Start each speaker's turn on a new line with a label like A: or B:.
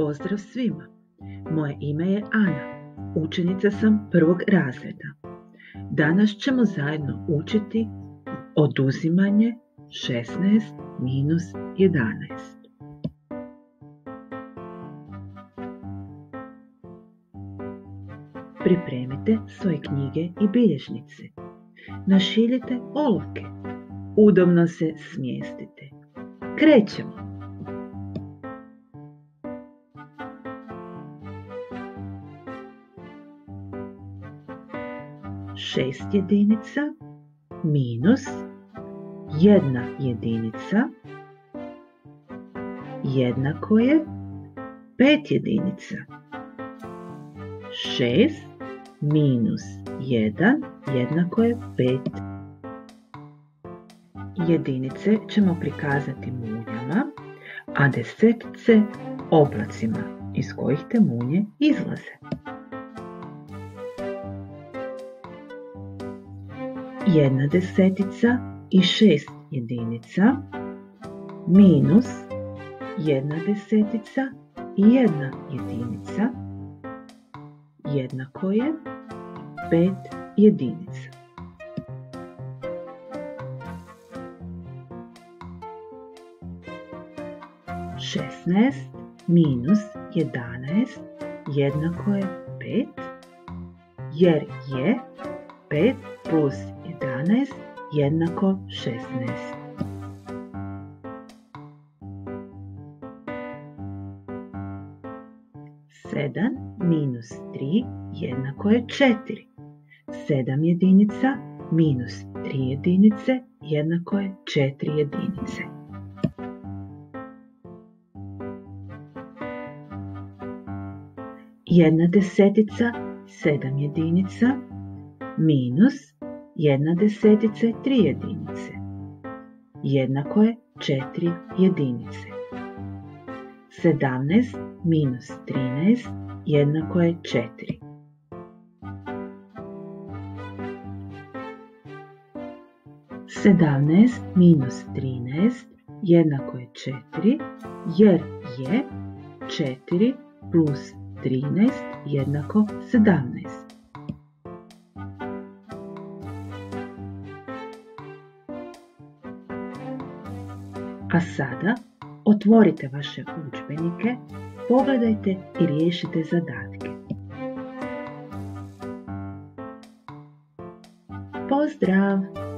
A: Pozdrav svima! Moje ime je Ana, učenica sam 1. razreda. Danas ćemo zajedno učiti oduzimanje 16 minus 11. Pripremite svoje knjige i bilježnice. Našiljite olovke. Udobno se smjestite. Krećemo! Šest jedinica minus 1 jedinica jednako je 5 jedinica. 6 minus 1 jednako je 5. Jedinice ćemo prikazati munjama, a desetice oblacima iz kojih te munje izlaze. 1 desetica i 6 jedinica minus 1 desetica i 1 jedinica jednako je 5 jedinica. Šesnaest minus 11 jednako je 5, jer je 5 plus 11 jednako 16. 7 minus 3 jednako je 4. 7 jedinica minus 3 jedinice jednako je 4 jedinice. Jedna desetica 7 jedinica minus 1 desetica 3 jedinice jednako je 4 jedinice. 17 minus 13 jednako je 4. 17 minus 13 jednako je 4, jer je 4 plus 13 jednako 17. A sada otvorite vaše udžbenike, pogledajte i riješite zadatke. Pozdrav!